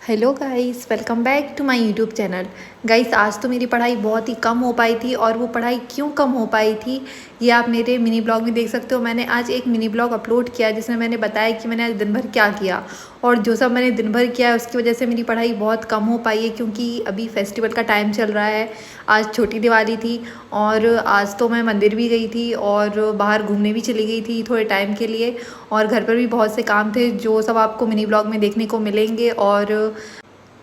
Hello guys, welcome back to my YouTube channel. Guys, आज तो मेरी पढ़ाई बहुत ही कम हो पाई थी और वो पढ़ाई क्यों कम हो पाई थी ये आप मेरे मिनी ब्लॉग में देख सकते हो। मैंने आज एक मिनी ब्लॉग अपलोड किया जिसमें मैंने बताया कि मैंने आज दिन भर क्या किया, और जो सब मैंने दिन भर किया है उसकी वजह से मेरी पढ़ाई बहुत कम हो पाई है, क्योंकि अभी फेस्टिवल का टाइम चल रहा है। आज छोटी दिवाली थी और आज तो मैं मंदिर भी गई थी और बाहर घूमने भी चली गई थी थोड़े टाइम के लिए, और घर पर भी बहुत से काम थे जो सब आपको मिनी ब्लॉग में देखने को मिलेंगे। और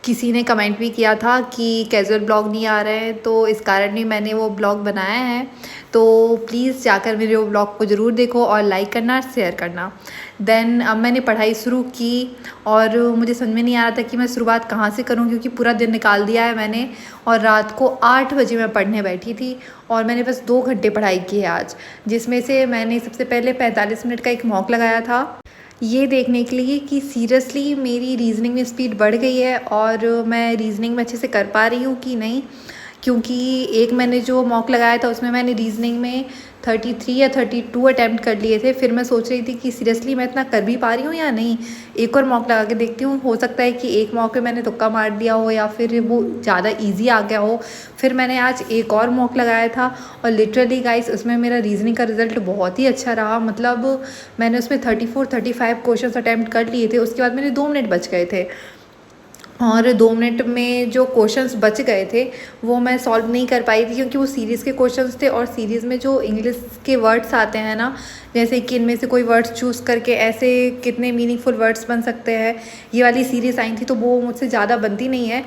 किसी ने कमेंट भी किया था कि कैजुअल ब्लॉग नहीं आ रहे हैं, तो इस कारण ही मैंने वो ब्लॉग बनाया है। तो प्लीज़ जाकर मेरे वो ब्लॉग को ज़रूर देखो और लाइक करना, शेयर करना। देन अब मैंने पढ़ाई शुरू की और मुझे समझ में नहीं आ रहा था कि मैं शुरुआत कहाँ से करूँ, क्योंकि पूरा दिन निकाल दिया है मैंने और रात को 8 बजे मैं पढ़ने बैठी थी और मैंने बस 2 घंटे पढ़ाई की है आज, जिसमें से मैंने सबसे पहले 45 मिनट का एक मॉक लगाया था ये देखने के लिए कि सीरियसली मेरी रीज़निंग में स्पीड बढ़ गई है और मैं रीज़निंग में अच्छे से कर पा रही हूँ कि नहीं। क्योंकि एक मैंने जो मॉक लगाया था उसमें मैंने रीज़निंग में 33 या 32 अटैम्प्ट कर लिए थे। फिर मैं सोच रही थी कि सीरियसली मैं इतना कर भी पा रही हूँ या नहीं, एक और मॉक लगा के देखती हूँ। हो सकता है कि एक मॉक पे मैंने तुक्का मार दिया हो या फिर वो ज़्यादा ईजी आ गया हो। फिर मैंने आज एक और मॉक लगाया था और लिटरली गाइस उसमें मेरा रीज़निंग का रिज़ल्ट बहुत ही अच्छा रहा। मतलब मैंने उसमें 34-35 क्वेश्चन अटैम्प्ट कर लिए थे। उसके बाद मेरे 2 मिनट बच गए थे और 2 मिनट में जो क्वेश्चंस बच गए थे वो मैं सॉल्व नहीं कर पाई थी, क्योंकि वो सीरीज़ के क्वेश्चंस थे और सीरीज़ में जो इंग्लिश के वर्ड्स आते हैं ना, जैसे कि इनमें से कोई वर्ड्स चूज़ करके ऐसे कितने मीनिंगफुल वर्ड्स बन सकते हैं, ये वाली सीरीज़ आई थी। तो वो मुझसे ज़्यादा बनती नहीं है,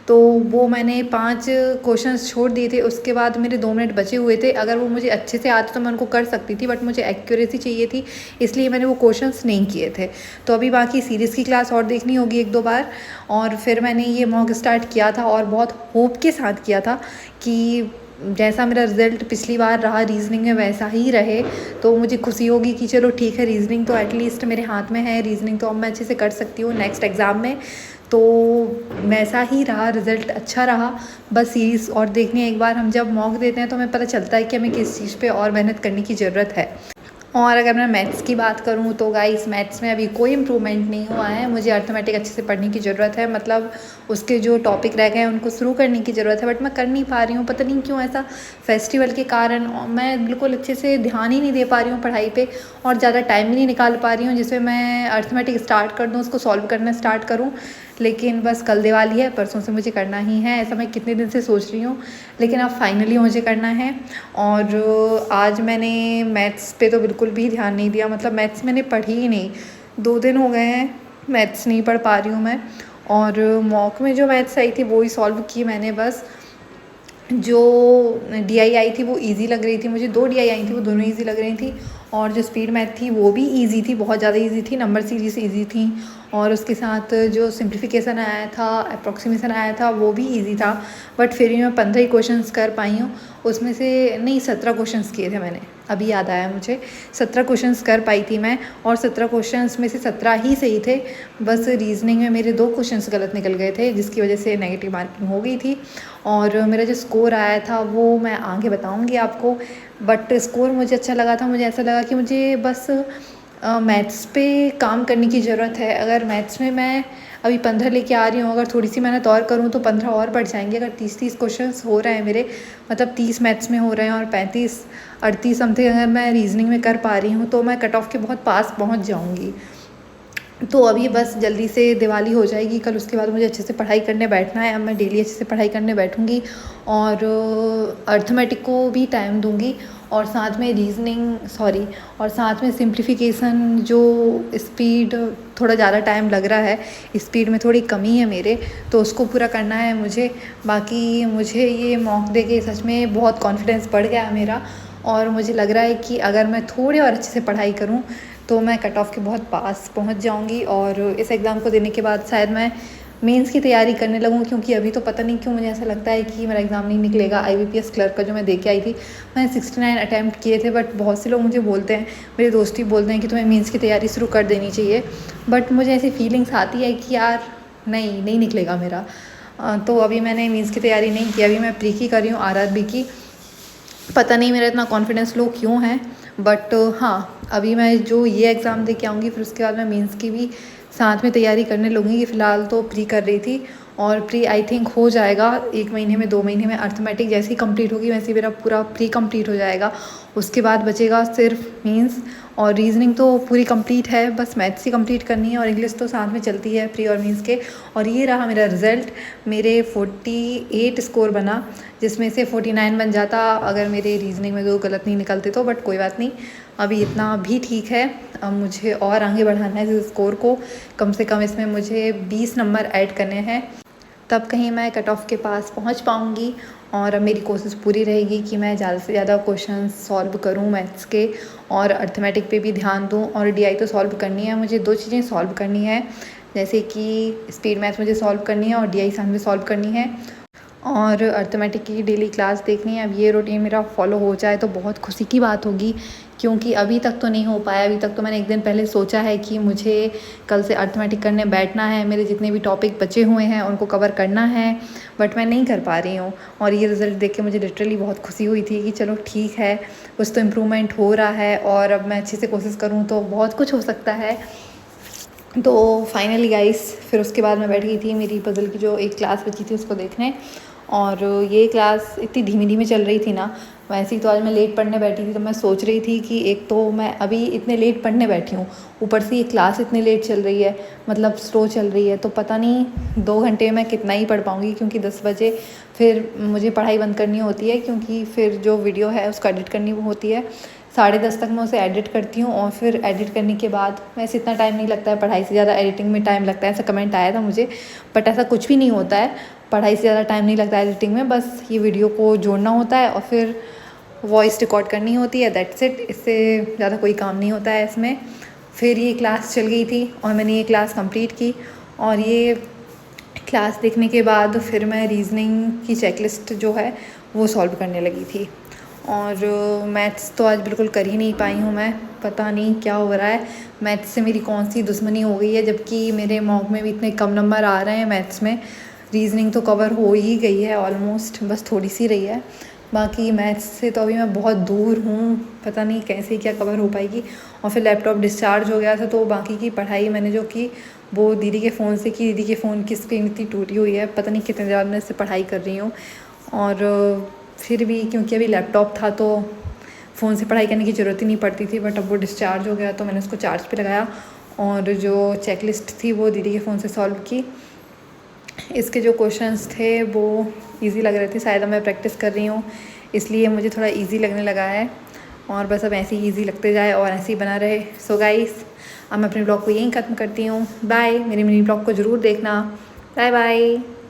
तो वो मैंने 5 क्वेश्चंस छोड़ दिए थे। उसके बाद मेरे 2 मिनट बचे हुए थे। अगर वो मुझे अच्छे से आते तो मैं उनको कर सकती थी, बट मुझे एक्यूरेसी चाहिए थी, इसलिए मैंने वो क्वेश्चंस नहीं किए थे। तो अभी बाकी सीरीज़ की क्लास और देखनी होगी 1-2 बार, और फिर मैंने ये मॉक स्टार्ट किया था और बहुत होप के साथ किया था कि जैसा मेरा रिज़ल्ट पिछली बार रहा रीज़निंग में वैसा ही रहे, तो मुझे खुशी होगी कि चलो ठीक है, रीज़निंग तो एटलीस्ट मेरे हाथ में है, रीज़निंग तो अब मैं अच्छे से कर सकती हूँ नेक्स्ट एग्ज़ाम में। तो वैसा ही रहा, रिज़ल्ट अच्छा रहा। बस सीरीज़ और देखने एक बार हम जब मॉक देते हैं तो हमें पता चलता है कि हमें किस चीज़ पे और मेहनत करने की ज़रूरत है। और अगर मैं मैथ्स की बात करूँ तो गाइस मैथ्स में अभी कोई इम्प्रूवमेंट नहीं हुआ है। मुझे अर्थमेटिक अच्छे से पढ़ने की ज़रूरत है, मतलब उसके जो टॉपिक रह गए हैं उनको शुरू करने की ज़रूरत है, बट मैं कर नहीं पा रही हूँ। पता नहीं क्यों, ऐसा फेस्टिवल के कारण मैं बिल्कुल अच्छे से ध्यान ही नहीं दे पा रही हूँ पढ़ाई पे और ज़्यादा टाइम भी नहीं निकाल पा रही हूँ जिसमें मैं अर्थमेटिक स्टार्ट कर दूँ, उसको सॉल्व करना स्टार्ट करूँ। लेकिन बस कल दिवाली है, परसों से मुझे करना ही है, ऐसा मैं कितने दिन से सोच रही हूँ, लेकिन अब फाइनली मुझे करना है। और आज मैंने मैथ्स पे तो बिल्कुल भी ध्यान नहीं दिया, मतलब मैथ्स मैंने पढ़ी ही नहीं। 2 दिन हो गए हैं मैथ्स नहीं पढ़ पा रही हूँ मैं। और मॉक में जो मैथ्स आई थी वो ही सॉल्व की मैंने बस। जो डीआई आई थी वो इजी लग रही थी मुझे, 2 डीआई आई थी वो दोनों इजी लग रही थी। और जो स्पीड मैथ थी वो भी इजी थी, बहुत ज़्यादा इजी थी, नंबर सीरीज इजी थी। और उसके साथ जो सिंप्लीफिकेशन आया था, अप्रॉक्सीमेशन आया था, वो भी इजी था। बट फिर भी मैं 15 ही क्वेश्चंस कर पाई हूँ, उसमें से नहीं 17 क्वेश्चंस किए थे मैंने, अभी याद आया मुझे। 17 क्वेश्चंस कर पाई थी मैं और 17 क्वेश्चंस में से 17 ही सही थे। बस रीजनिंग में मेरे 2 क्वेश्चंस गलत निकल गए थे, जिसकी वजह से नेगेटिव मार्किंग हो गई थी। और मेरा जो स्कोर आया था वो मैं आगे बताऊंगी आपको, बट स्कोर मुझे अच्छा लगा था। मुझे ऐसा लगा कि मुझे बस मैथ्स पे काम करने की ज़रूरत है। अगर मैथ्स में मैं अभी 15 लेके आ रही हूँ, अगर थोड़ी सी मेहनत और करूँ तो 15 और बढ़ जाएंगे। अगर 30-30 क्वेश्चंस हो रहे हैं मेरे, मतलब 30 मैथ्स में हो रहे हैं और 35-38 समथिंग अगर मैं रीजनिंग में कर पा रही हूँ, तो मैं कट ऑफ के बहुत पास पहुँच जाऊँगी। तो अभी बस जल्दी से दिवाली हो जाएगी कल, उसके बाद मुझे अच्छे से पढ़ाई करने बैठना है। अब मैं डेली अच्छे से पढ़ाई करने बैठूँगी और अर्थमेटिक को भी टाइम दूँगी, और साथ में और साथ में सिंप्लीफिकेशन जो स्पीड थोड़ा ज़्यादा टाइम लग रहा है, स्पीड में थोड़ी कमी है मेरे, तो उसको पूरा करना है मुझे। बाकी मुझे ये मॉक दे के सच में बहुत कॉन्फिडेंस बढ़ गया है मेरा, और मुझे लग रहा है कि अगर मैं थोड़े और अच्छे से पढ़ाई करूँ तो मैं कट ऑफ के बहुत पास पहुंच जाऊंगी। और इस एग्ज़ाम को देने के बाद शायद मैं मेंस की तैयारी करने लगूँ, क्योंकि अभी तो पता नहीं क्यों मुझे ऐसा लगता है कि मेरा एग्ज़ाम नहीं निकलेगा। IBPS क्लर्क का जो मैं दे के आई थी, मैंने 69 अटैम्प्ट किए थे, बट बहुत से लोग मुझे बोलते हैं, मेरे दोस्त भी बोलते हैं कि तुम्हें मेंस की तैयारी शुरू कर देनी चाहिए। बट मुझे ऐसी फीलिंग्स आती है कि यार नहीं निकलेगा मेरा। तो अभी मैंने मेंस की तैयारी नहीं की, अभी मैं प्री की कर रही हूँ, RRB की। पता नहीं मेरा इतना कॉन्फिडेंस लो क्यों है, बट हाँ अभी मैं जो ये एग्ज़ाम दे के आऊँगी, फिर उसके बाद मैं मेंस की भी साथ में तैयारी करने लूँगी। फ़िलहाल तो प्री कर रही थी और प्री आई थिंक हो जाएगा 1 महीने में 2 महीने में। अर्थमेटिक जैसे ही कंप्लीट होगी वैसे ही मेरा पूरा प्री कंप्लीट हो जाएगा। उसके बाद बचेगा सिर्फ मीन्स और रीजनिंग तो पूरी कंप्लीट है, बस मैथ्स ही कंप्लीट करनी है और इंग्लिश तो साथ में चलती है प्री और मीन्स के। और ये रहा मेरा रिज़ल्ट। मेरे 48 स्कोर बना, जिसमें से 49 बन जाता अगर मेरे रीजनिंग में 2 गलत नहीं निकलते तो, बट कोई बात नहीं, अभी इतना भी ठीक है। अब मुझे और आगे बढ़ाना है इस स्कोर को, कम से कम इसमें मुझे 20 नंबर ऐड करने हैं, तब कहीं मैं कट ऑफ के पास पहुंच पाऊंगी। और अब मेरी कोशिश पूरी रहेगी कि मैं ज़्यादा से ज़्यादा क्वेश्चन सॉल्व करूं मैथ्स के और अर्थमेटिक पे भी ध्यान दूं। और डीआई तो सॉल्व करनी है मुझे, 2 चीज़ें सॉल्व करनी है, जैसे कि स्पीड मैथ्स मुझे सॉल्व करनी है और डीआई साथ में सॉल्व करनी है और अर्थमेटिक की डेली क्लास देखनी है। अब ये रूटीन मेरा फॉलो हो जाए तो बहुत खुशी की बात होगी, क्योंकि अभी तक तो नहीं हो पाया। अभी तक तो मैंने 1 दिन पहले सोचा है कि मुझे कल से अर्थमेटिक करने बैठना है, मेरे जितने भी टॉपिक बचे हुए हैं उनको कवर करना है, बट मैं नहीं कर पा रही हूँ। और ये रिज़ल्ट देख के मुझे लिटरली बहुत खुशी हुई थी कि चलो ठीक है, कुछ तो इम्प्रूवमेंट हो रहा है और अब मैं अच्छे से कोशिश करूँ तो बहुत कुछ हो सकता है। तो फाइनली गाइस, फिर उसके बाद मैं बैठ गई थी मेरी पज़ल की जो एक क्लास बची थी उसको देखने। और ये क्लास इतनी धीमी धीमी चल रही थी ना, वैसे ही तो आज मैं लेट पढ़ने बैठी थी, तो मैं सोच रही थी कि एक तो मैं अभी इतने लेट पढ़ने बैठी हूँ, ऊपर से ये क्लास इतनी लेट चल रही है, मतलब स्लो चल रही है, तो पता नहीं 2 घंटे में कितना ही पढ़ पाऊँगी, क्योंकि 10 बजे फिर मुझे पढ़ाई बंद करनी होती है, क्योंकि फिर जो वीडियो है उसको एडिट करनी होती है। 10:30 तक मैं उसे एडिट करती हूँ और फिर एडिट करने के बाद वैसे इतना टाइम नहीं लगता है, पढ़ाई से ज़्यादा एडिटिंग में टाइम लगता है, ऐसा कमेंट आया था मुझे, बट ऐसा कुछ भी नहीं होता है। पढ़ाई से ज़्यादा टाइम नहीं लगता है एडिटिंग में, बस ये वीडियो को जोड़ना होता है और फिर वॉइस रिकॉर्ड करनी होती है, दैट्स इट। इससे ज़्यादा कोई काम नहीं होता है इसमें। फिर ये क्लास चल गई थी और मैंने ये क्लास कंप्लीट की और ये क्लास देखने के बाद फिर मैं रीजनिंग की चेकलिस्ट जो है वो सॉल्व करने लगी थी। और मैथ्स तो आज बिल्कुल कर ही नहीं पाई हूँ मैं, पता नहीं क्या हो रहा है, मैथ्स से मेरी कौन सी दुश्मनी हो गई है, जबकि मेरे मॉक में भी इतने कम नंबर आ रहे हैं मैथ्स में। रीजनिंग तो कवर हो ही गई है ऑलमोस्ट, बस थोड़ी सी रही है, बाकी मैथ्स से तो अभी मैं बहुत दूर हूँ, पता नहीं कैसे क्या कवर हो पाएगी। और फिर लैपटॉप डिस्चार्ज हो गया था, तो बाकी की पढ़ाई मैंने जो की वो दीदी के फ़ोन से की। दीदी के फ़ोन की स्क्रीन इतनी टूटी हुई है, पता नहीं कितने देर मैं इससे पढ़ाई कर रही हूँ। और फिर भी क्योंकि अभी लैपटॉप था तो फ़ोन से पढ़ाई करने की ज़रूरत ही नहीं पड़ती थी, बट अब वो डिस्चार्ज हो गया तो मैंने उसको चार्ज पे लगाया और जो चेकलिस्ट थी वो दीदी के फ़ोन से सॉल्व की। इसके जो क्वेश्चंस थे वो इजी लग रहे थे, शायद मैं प्रैक्टिस कर रही हूँ इसलिए मुझे थोड़ा इजी लगने लगा है, और बस अब ऐसे ही इजी लगते जाए और ऐसे ही बना रहे। सो गाइस, अब मैं अपने ब्लॉग को यहीं ख़त्म करती हूँ। बाय, मेरे मिनी ब्लॉग को ज़रूर देखना। Bye bye.